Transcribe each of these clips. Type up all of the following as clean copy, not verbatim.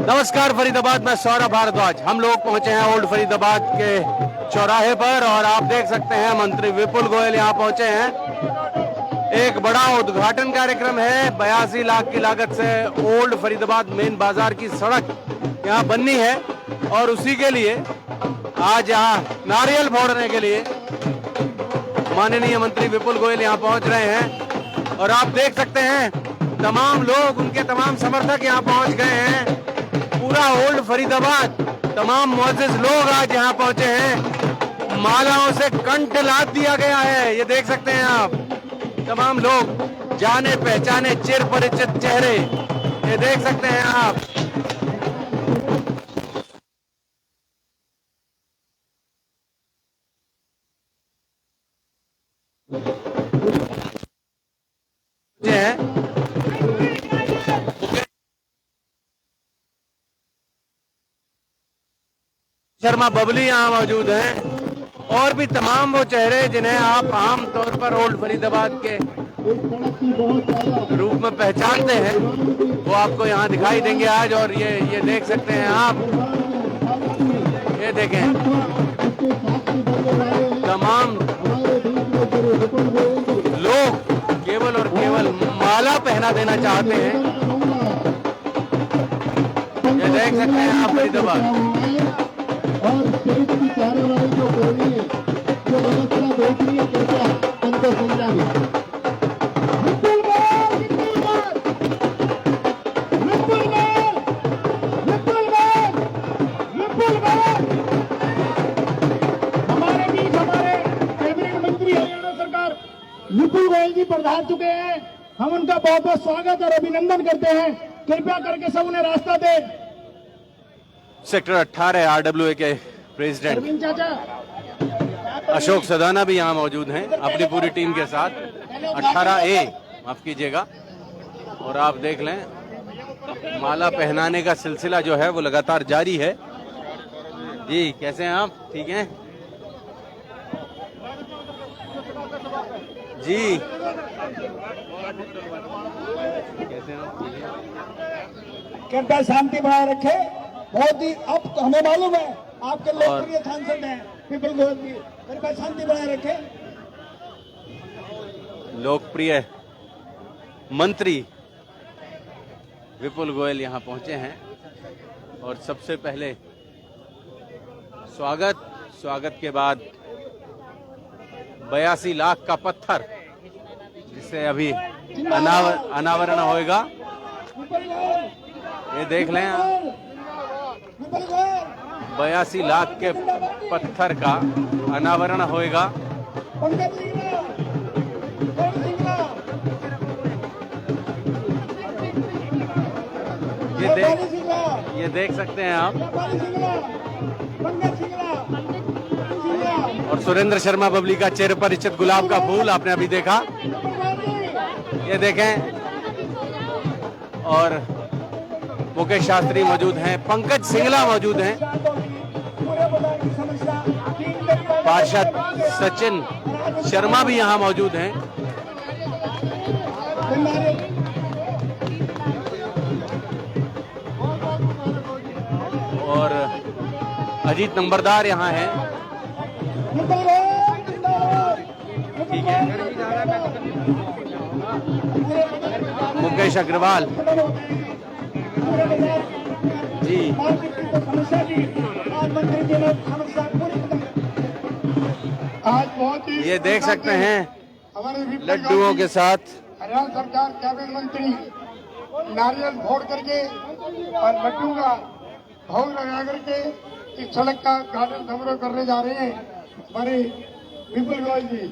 नमस्कार फरीदाबाद में सौरभ भारद्वाज। हम लोग पहुंचे हैं ओल्ड फरीदाबाद के चौराहे पर और आप देख सकते हैं मंत्री विपुल गोयल यहां पहुंचे हैं। एक बड़ा उद्घाटन कार्यक्रम है। 82 लाख की लागत से ओल्ड फरीदाबाद मेन बाजार की सड़क यहां बननी है और उसी के लिए आज यहां नारियल फोड़ने के लिए माननीय मंत्री विपुल गोयल यहां पहुंच रहे हैं और आप देख सकते हैं तमाम लोग, उनके तमाम समर्थक यहां पहुंच गए हैं। पूरा ओल्ड फरीदाबाद, तमाम मुअज़्ज़िज़ लोग आज यहाँ पहुंचे हैं। मालाओं से कंठ लाद दिया गया है। ये देख सकते हैं आप, तमाम लोग, जाने पहचाने चिर परिचित चेहरे, ये देख सकते हैं आप। शर्मा बबली यहाँ मौजूद हैं और भी तमाम वो चेहरे जिन्हें आप आम तौर पर ओल्ड फरीदाबाद के रूप में पहचानते हैं, वो आपको यहाँ दिखाई देंगे आज। और ये देख सकते हैं आप, ये देखें तमाम लोग केवल और केवल माला पहना देना चाहते हैं। ये देख सकते हैं आप फरीदाबाद और चरित्र की कार्यवाही जो हो रही है, जो व्यवस्था देख रही है, कृपया उनको समझाइए। हमारे बीच हमारे कैबिनेट मंत्री हरियाणा सरकार विपुल गोयल जी पधार चुके हैं। हम उनका बहुत बहुत स्वागत और अभिनंदन करते हैं। कृपया करके सब उन्हें रास्ता दे। सेक्टर 18 RWA के प्रेसिडेंट अशोक सदाना भी यहाँ मौजूद हैं अपनी पूरी टीम के साथ। 18A, माफ कीजिएगा। और आप देख लें, माला पहनाने का सिलसिला जो है वो लगातार जारी है। जी कैसे हैं आप? ठीक हैं जी, कैसे हैं आप? कृपया शांति बनाए रखे। बहुत ही अब तो हमें मालूम है आपके लोकप्रिय सांसद हैं विपुल गोयल जी, कृपया शांति बनाए रखे। लोकप्रिय मंत्री विपुल गोयल यहाँ पहुंचे हैं और सबसे पहले स्वागत के बाद 82 लाख का पत्थर, जिससे अभी अनावरण होएगा। ये देख लें आप, 82 लाख के पत्थर का अनावरण होएगा। ये देख सकते हैं आप। और सुरेंद्र शर्मा बबली का चिर परिचित गुलाब का फूल आपने अभी देखा, ये देखें। और मुकेश शास्त्री मौजूद हैं, पंकज सिंगला मौजूद हैं, पार्षद सचिन शर्मा भी यहाँ मौजूद हैं। और अजीत नंबरदार यहाँ हैं। ठीक है, मुकेश अग्रवाल जी, ये देख सकते हैं लड्डुओं के साथ हरियाणा सरकार कैबिनेट मंत्री नारियल फोड़ करके और लड्डू का भोग लगा करके इस सड़क का गार्डन समारोह करने जा रहे हैं हमारे विपुल गोयल जी।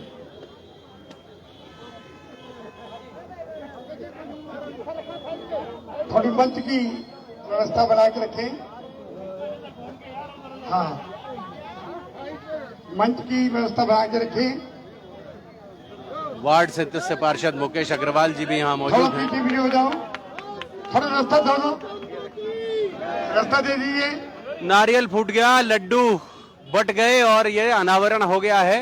थोड़ी मंच की व्यवस्था बना के रखें। हाँ, मंच की व्यवस्था बना के रखें। वार्ड सदस्य पार्षद मुकेश अग्रवाल जी भी यहाँ मौजूद हैं। पीछे भी हो जाओ, थोड़ा रास्ता दो, रास्ता दे दीजिए। नारियल फूट गया, लड्डू बट गए और ये अनावरण हो गया है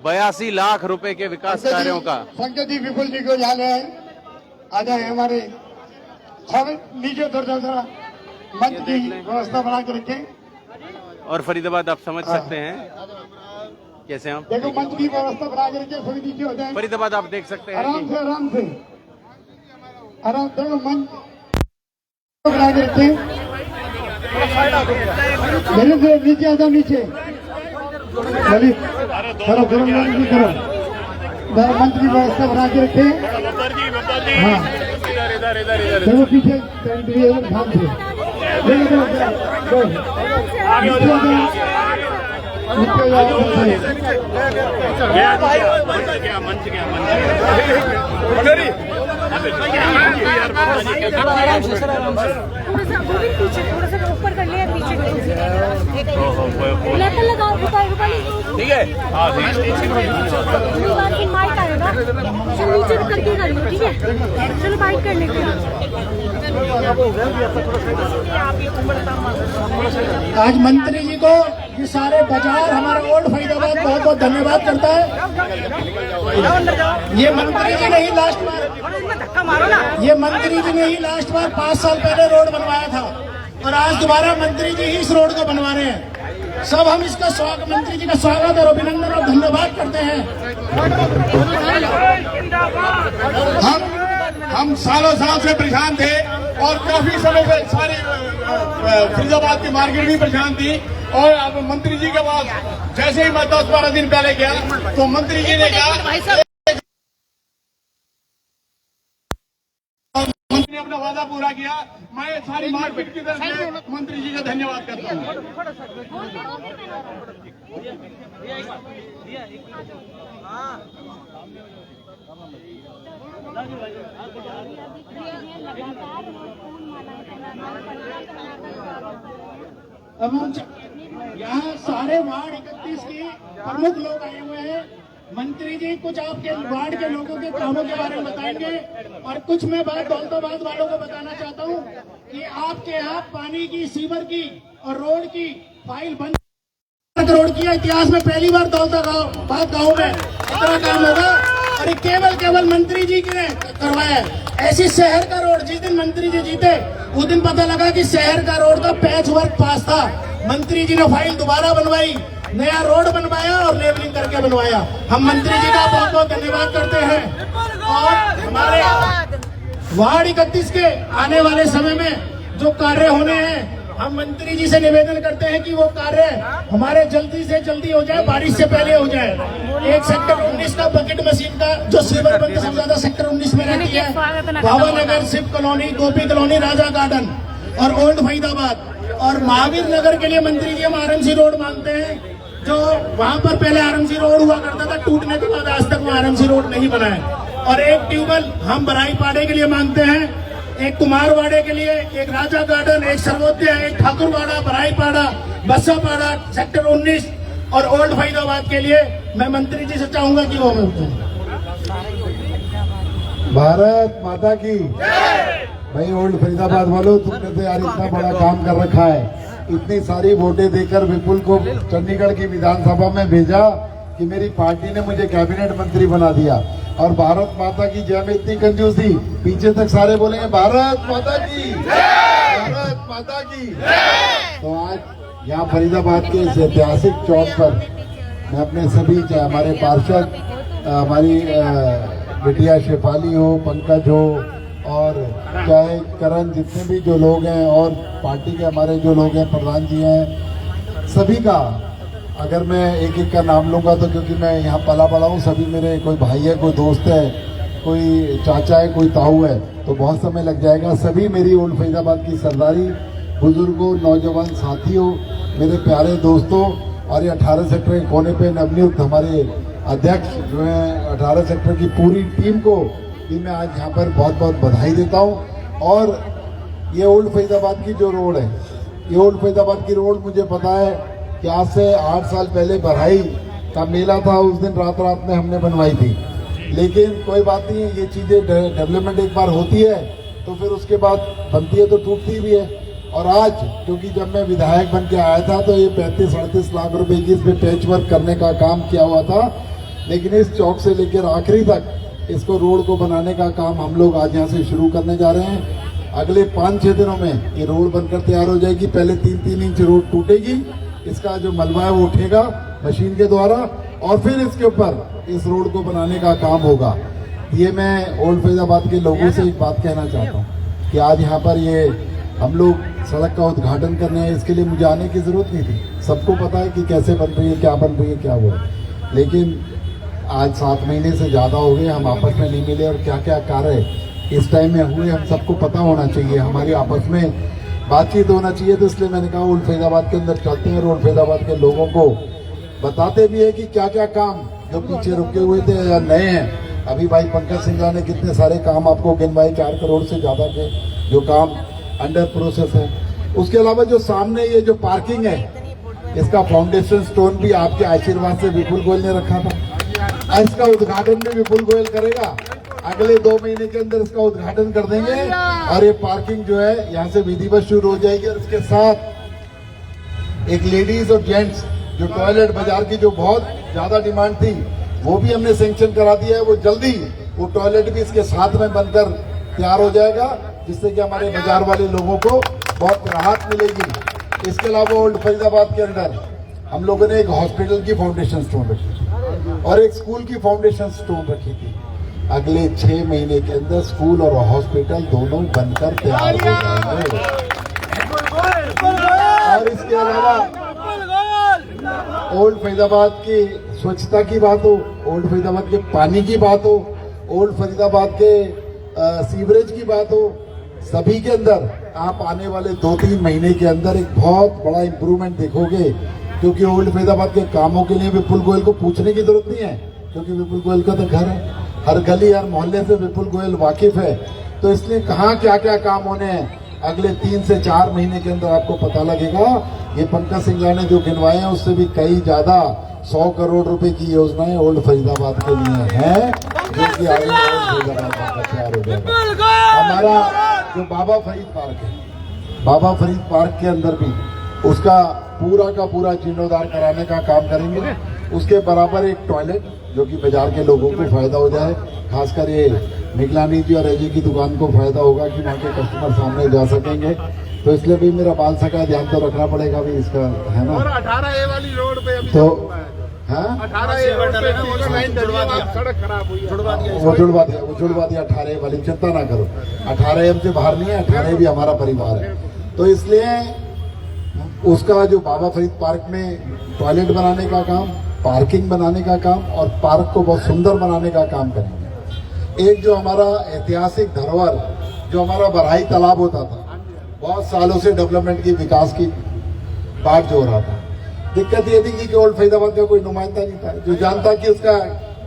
82 लाख रुपए के विकास कार्यों का। संजय जी विपुल जी को जाना है, आ जाए हमारे नीचे उतर जाओ जरा, मंच की व्यवस्था बना के रखें। और फरीदाबाद आप समझ सकते हैं कैसे हम देखो मंच की व्यवस्था बना के रखें, सभी नीचे हो जाए फरीदाबाद आप देख सकते हैं आराम कि से आराम से आराम। देखो मंच बना के रखें, धीरे धीरे नीचे आ जाओ, नीचे ललित करो करो ललित करो। मंच की व्यवस्था बना के रखें। हाँ देखो पीछे ध्यान से देखो थोड़ा सा ऊपर कर लिया पीछे लगाओ ठीक है। माइक आएगा नीचे करके कर लो ठीक है। चलो बाइक कर लेते हैं। आज मंत्री जी को ये सारे बाजार हमारा ओल्ड फरीदाबाद बहुत बहुत धन्यवाद करता है। ये मंत्री जी ने ही लास्ट बार लास्ट बार 5 साल पहले रोड बनवाया था और आज दोबारा मंत्री जी ही इस रोड को बनवा रहे हैं। सब हम इसका स्वागत, मंत्री जी का स्वागत और अभिनंदन और धन्यवाद करते हैं। हम सालों साल से परेशान थे और काफी समय से सारी फरीदाबाद की मार्केट भी परेशान थी और अब मंत्री जी के पास जैसे ही मैं 10-12 दिन पहले गया तो मंत्री जी ने कहा, मंत्री ने अपना वादा पूरा किया। मैं सारी मार्केट की तरफ से मंत्री जी का धन्यवाद करता हूँ। अब हम यहाँ सारे वार्ड 31 के प्रमुख लोग आए हुए हैं। मंत्री जी कुछ आपके वार्ड के लोगों के कामों के बारे में बताएंगे और कुछ मैं बात दौलताबाद वालों को बताना चाहता हूँ कि आपके यहाँ पानी की, सीवर की और रोड की फाइल बंद करोड़ की इतिहास में पहली बार दौलताबाद गाँव में इतना काम होगा और केवल मंत्री जी ने करवाया है। ऐसी शहर का रोड जिस दिन मंत्री जी जीते उस दिन पता लगा कि शहर का रोड का पैच वर्क पास था। मंत्री जी ने फाइल दोबारा बनवाई, नया रोड बनवाया और लेवलिंग करके बनवाया। हम मंत्री जी का बहुत बहुत धन्यवाद करते हैं और हमारे वार्ड 31 के आने वाले समय में जो कार्य होने हैं हम मंत्री जी से निवेदन करते हैं कि वो कार्य हमारे जल्दी से जल्दी हो जाए, बारिश से पहले हो जाए। एक सेक्टर 19 का बकेट मशीन का जो सीवर बंद सबसे ज्यादा सेक्टर 19 में रहती है, भावानगर, शिव कॉलोनी, गोपी कॉलोनी, राजा गार्डन और ओल्ड फरीदाबाद और महावीर नगर के लिए मंत्री जी हम आरएमसी रोड मांगते हैं। जो वहाँ पर पहले आरएमसी रोड हुआ करता था, टूटने के बाद आज तक वो आरएमसी रोड नहीं बना है। और एक ट्यूबवेल हम बराई पाड़े के लिए मांगते हैं, एक कुमारवाड़े के लिए, एक राजा गार्डन, एक सर्वोदय, एक ठाकुरवाड़ा, बराईपाड़ा, बस्सापाड़ा, सेक्टर 19 और ओल्ड फरीदाबाद के लिए मैं मंत्री जी से चाहूंगा कि वो हमें बताएं। भारत माता की भाई। ओल्ड फरीदाबाद वालों, तुमने तो यार इतना बड़ा काम कर रखा है, इतनी सारी वोटें देकर विपुल को चंडीगढ़ की विधानसभा में भेजा कि मेरी पार्टी ने मुझे कैबिनेट मंत्री बना दिया। और भारत माता की जय में इतनी कंजूसी, पीछे तक सारे बोलेंगे भारत माता की, भारत माता की। तो आज यहाँ फरीदाबाद के इस ऐतिहासिक चौक पर मैं अपने सभी, चाहे हमारे पार्षद, हमारी बिटिया शेफाली हो, पंकज हो और चाहे करण, जितने भी जो लोग हैं और पार्टी के हमारे जो लोग हैं, प्रधान जी हैं, सभी का अगर मैं एक एक का नाम लूँगा तो क्योंकि मैं यहाँ पला बड़ा हूँ, सभी मेरे कोई भाई है, कोई दोस्त है, कोई चाचा है, कोई ताऊ है, तो बहुत समय लग जाएगा। सभी मेरी ओल्ड फरीदाबाद की सरदारी, बुजुर्गों, नौजवान साथियों, मेरे प्यारे दोस्तों और ये 18 सेक्टर के कोने पे नवनियुक्त हमारे अध्यक्ष जो हैं 18 सेक्टर की पूरी टीम को भी मैं आज यहाँ पर बहुत बहुत बधाई देता हूँ। और ये ओल्ड फरीदाबाद की जो रोड है, ये ओल्ड फरीदाबाद की रोड मुझे पता है कि आज से 8 साल पहले बरहाई का मेला था, उस दिन रात में हमने बनवाई थी। लेकिन कोई बात नहीं, ये चीज़ें डेवलपमेंट एक बार होती है तो फिर उसके बाद बनती है तो टूटती भी है। और आज क्योंकि जब मैं विधायक बन के आया था तो ये 35-38 लाख रुपए की इसमें पैच वर्क करने का काम किया हुआ था, लेकिन इस चौक से लेकर आखिरी तक इसको रोड को बनाने का काम हम लोग आज यहाँ से शुरू करने जा रहे हैं। अगले 5-6 दिनों में ये रोड बनकर तैयार हो जाएगी। पहले 3-3 इंच रोड टूटेगी, इसका जो मलबा है वो उठेगा मशीन के द्वारा, और फिर इसके ऊपर इस रोड को बनाने का काम होगा। ये मैं ओल्ड फरीदाबाद के लोगों से एक बात कहना चाहता हूँ कि आज यहाँ पर ये हम लोग सड़क का उद्घाटन करने हैं, इसके लिए मुझे आने की जरूरत नहीं थी। सबको पता है कि कैसे बन रही है, क्या बन रही है, क्या हो रहा है। लेकिन आज 7 महीने से ज़्यादा हो गए, हम आपस में नहीं मिले, और क्या क्या कार्य इस टाइम में हुए हम सबको पता होना चाहिए, हमारी आपस में बातचीत होना चाहिए। तो इसलिए मैंने कहा ओल्ड फरीदाबाद के अंदर चलते हैं और ओल्ड फरीदाबाद के लोगों को बताते भी है कि क्या क्या काम जो पीछे रुके हुए थे या नए हैं। अभी भाई पंकज सिंघला ने कितने सारे काम आपको गिनवाए, 4 करोड़ से ज़्यादा के जो काम अंडर प्रोसेस है। उसके अलावा जो सामने ये जो पार्किंग है, इसका फाउंडेशन स्टोन भी आपके आशीर्वाद से विपुल गोयल ने रखा था। इसका उद्घाटन भी विपुल गोयल करेगा। अगले 2 महीने के अंदर इसका उद्घाटन कर देंगे और ये पार्किंग जो है यहाँ से विधिवत शुरू हो जाएगी। और इसके साथ एक लेडीज और जेंट्स जो टॉयलेट बाजार की जो बहुत ज्यादा डिमांड थी, वो भी हमने सैंक्शन करा दिया है। वो जल्दी वो टॉयलेट भी इसके साथ में बनकर तैयार हो जाएगा, जिससे कि हमारे बाजार वाले लोगों को बहुत राहत मिलेगी। इसके अलावा ओल्ड फरीदाबाद के अंदर हम लोगों ने एक हॉस्पिटल की फाउंडेशन स्टोन रखी थी और एक स्कूल की फाउंडेशन स्टोन रखी थी। अगले 6 महीने के अंदर स्कूल और हॉस्पिटल दोनों बनकर तैयार हो जाएंगे। और इसके अलावा ओल्ड फरीदाबाद की स्वच्छता की बात हो, ओल्ड फरीदाबाद के पानी की बात हो, ओल्ड फरीदाबाद के सीवरेज की बात हो, सभी के अंदर आप आने वाले 2-3 महीने के अंदर एक बहुत बड़ा इंप्रूवमेंट देखोगे। क्योंकि ओल्ड फरीदाबाद के कामों के लिए विपुल गोयल को पूछने की जरूरत नहीं है, क्योंकि विपुल गोयल का तो घर है, हर गली हर मोहल्ले से विपुल गोयल वाकिफ है। तो इसलिए कहाँ क्या क्या काम होने हैं अगले 3 से 4 महीने के अंदर आपको पता लगेगा। ये पंकज सिंघला ने जो गिनवाए हैं उससे भी कई ज्यादा 100 करोड़ रुपए की योजनाएं ओल्ड फरीदाबाद के लिए हैं, जो कि आगे ओल्ड फरीदाबाद तैयार हो जाएगा। हमारा जो बाबा फरीद पार्क है, बाबा फरीद पार्क के अंदर भी उसका पूरा का पूरा जीर्णोद्धार कराने का काम करेंगे। उसके बराबर एक टॉयलेट जो कि बाजार के लोगों को फायदा हो जाए, खासकर ये निगलानी जी और अजय की दुकान को फायदा होगा कि वहाँ के कस्टमर सामने जा सकेंगे। तो इसलिए भी मेरा बालसा का ध्यान तो रखना पड़ेगा भी इसका, है ना। 18A वाली रोड पे अभी तो हाँ 18A रोड पे सड़क खराब हुई है, वो जुड़वा दिया 18A वाली, चिंता ना करो। 18A हमसे बाहर नहीं है, 18A भी हमारा परिवार है। तो इसलिए उसका जो बाबा फरीद पार्क में टॉयलेट बनाने का काम, पार्किंग बनाने का काम और पार्क को बहुत सुंदर बनाने का काम करेंगे। एक जो हमारा ऐतिहासिक धरोहर जो हमारा बरहाई तालाब होता था, बहुत सालों से डेवलपमेंट की विकास की बात जो हो रहा था, दिक्कत ये थी कि ओल्ड फरीदाबाद का कोई नुमाइंदा नहीं था जो जानता कि उसका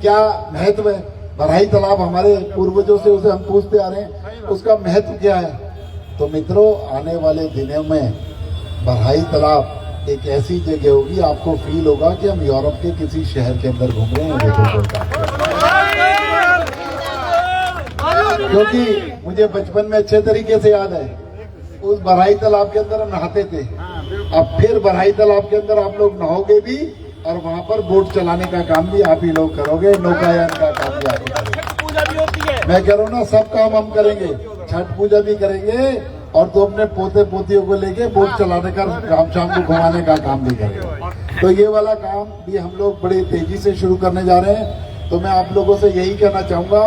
क्या महत्व है। बरहाई तालाब हमारे पूर्वजों से उसे हम पूछते आ रहे हैं, उसका महत्व क्या है। तो मित्रों, आने वाले दिनों में बरहाई तालाब एक ऐसी जगह होगी, आपको फील होगा कि हम यूरोप के किसी शहर के अंदर घूम रहे हैं। क्योंकि मुझे बचपन में अच्छे तरीके से याद है, उस बरहाई तालाब के अंदर हम नहाते थे। अब फिर बरहाई तालाब के अंदर आप लोग नहाओगे भी और वहाँ पर बोट चलाने का काम भी आप ही लोग करोगे, नौकायान का काम भी आप ही करोगे। मैं कह रहा हूँ ना, सब काम हम करेंगे, छठ पूजा भी करेंगे और तो अपने पोते पोतियों को लेके बोट चलाने का काम, शाम को घुमाने का काम भी करेंगे। तो ये वाला काम भी हम लोग बड़ी तेजी से शुरू करने जा रहे हैं। तो मैं आप लोगों से यही कहना चाहूंगा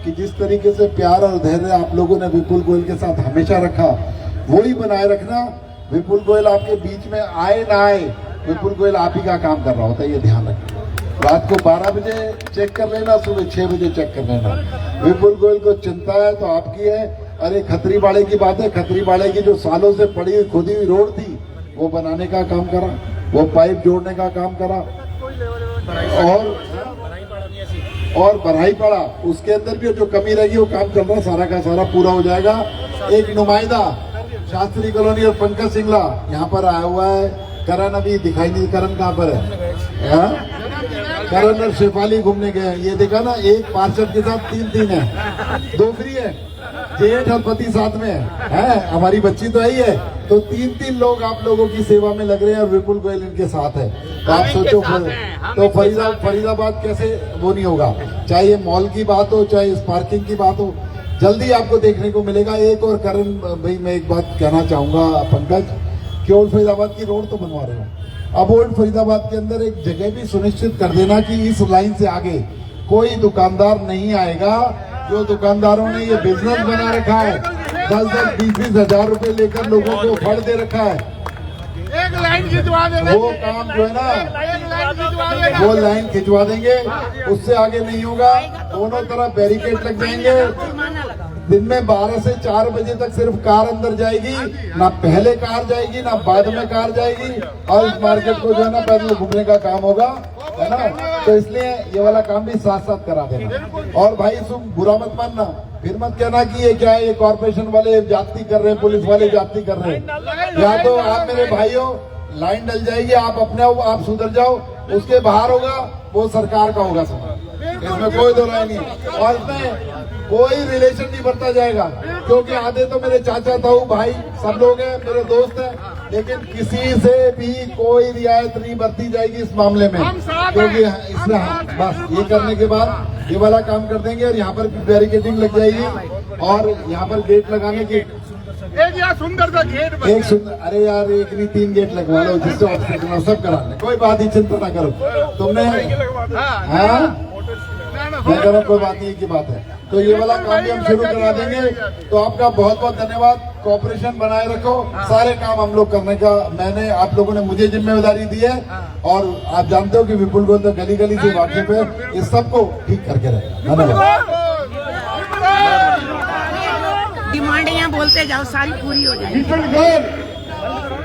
कि जिस तरीके से प्यार और धैर्य आप लोगों ने विपुल गोयल के साथ हमेशा रखा, वही बनाए रखना। विपुल गोयल आपके बीच में आए ना आए, विपुल गोयल आप ही का काम कर रहा होता है, ये ध्यान रखना। रात को 12 बजे चेक कर लेना, सुबह 6 बजे चेक कर लेना। विपुल गोयल को चिंता है तो आपकी है। अरे खत्रीबाड़े की बात है, खत्रीबाड़े की जो सालों से पड़ी हुई खुदी हुई रोड थी, वो बनाने का काम करा, वो पाइप जोड़ने का काम करा। और बरहाई पड़ा, उसके अंदर भी जो कमी रहेगी वो काम चल रहा, सारा का सारा पूरा हो जाएगा। एक नुमाइंदा शास्त्री कॉलोनी और पंकज सिंघला यहाँ पर आया हुआ है। करण अभी दिखाई नहीं, करण कहाँ पर है? करण और शेफाली घूमने गए। ये देखा ना, एक पार्षद के साथ 3 है, 2 फ्री है, जेठ और पति साथ में है, हमारी बच्ची तो आई है। तो 3 लोग आप लोगों की सेवा में लग रहे हैं और विपुल गोयल इनके साथ है। तो आप सोचो तो फरीदाबाद कैसे वो नहीं होगा। चाहे ये मॉल की बात हो, चाहे इस पार्किंग की बात हो, जल्दी आपको देखने को मिलेगा। एक और करण भाई, मैं एक बात कहना चाहूंगा पंकज, कि ओल्ड फरीदाबाद की रोड तो बनवा रहे हो, अब ओल्ड फरीदाबाद के अंदर एक जगह भी सुनिश्चित कर देना कि इस लाइन से आगे कोई दुकानदार नहीं आएगा। जो दुकानदारों ने ये बिजनेस बना रखा है, 10-10, 20-20 हजार रुपए लेकर लोगों को फड़ दे रखा है, एक लाइन खिंचवा देना, वो काम जो है ना, एक लाइन खिंचवा देना। वो लाइन खिंचवा देंगे, उससे आगे नहीं होगा। दोनों तरफ बैरिकेड लग जाएंगे। दिन में 12 से 4 बजे तक सिर्फ कार अंदर जाएगी, ना पहले कार जाएगी ना बाद में कार जाएगी, और इस मार्केट को जो है ना पैदल घूमने का काम होगा, है ना। तो इसलिए ये वाला काम भी साथ साथ करा देना। और भाई तुम बुरा मत मानना, फिर मत कहना कि ये क्या है, ये कॉर्पोरेशन वाले जाति कर रहे हैं, पुलिस वाले जाति कर रहे हैं। या तो आप मेरे भाइयों लाइन डल जाएगी, आप अपने आप सुधर जाओ, उसके बाहर होगा वो सरकार का होगा सब, इसमें कोई दो राय नहीं। और इसमें कोई रिलेशन नहीं बढ़ता जाएगा, क्योंकि आधे तो मेरे चाचा ताऊ भाई सब लोग हैं, मेरे दोस्त हैं, लेकिन किसी से भी कोई रियायत नहीं बरती जाएगी इस मामले में, क्योंकि इसमें बस ये करने के बाद ये वाला काम कर देंगे, और यहाँ पर बैरिकेडिंग लग जाएगी, और यहाँ पर गेट लगाने की एक यार सुंदर सा गेट बन एक सुंदर, अरे यार एक नहीं 3 गेट लगवा लो, जिससे ऑब्स्टेकल सब करा ले, कोई बात ही चिंता ना करो तुमने। हाँ मैं कह रहा हूँ कोई बात नहीं की बात है, तो ये वाला काम भी हम शुरू करा देंगे। तो आपका बहुत बहुत धन्यवाद, कोऑपरेशन बनाए रखो, सारे काम हम लोग करने का मैंने आप लोगों ने मुझे जिम्मेदारी दी है, और आप जानते हो कि विपुल गोयल तो गली गली से वाकिफ है, इस सबको ठीक करके रहेगा। धन्यवाद। डिमांड यहाँ बोलते जाओ, सारी पूरी हो जाएगी। विपुल गोयल,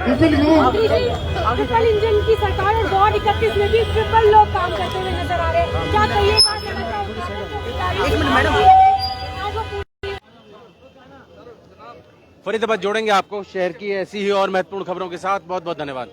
विपुल गोयल, ट्रिपल इंजन की सरकार और वार्ड 31 में भी ट्रिपल लोग काम करते हुए नजर आ रहे हैं, क्या कहिएगा? एक मिनट मैडम, फरीदाबाद जोड़ेंगे आपको शहर की ऐसी ही और महत्वपूर्ण खबरों के साथ। बहुत बहुत धन्यवाद।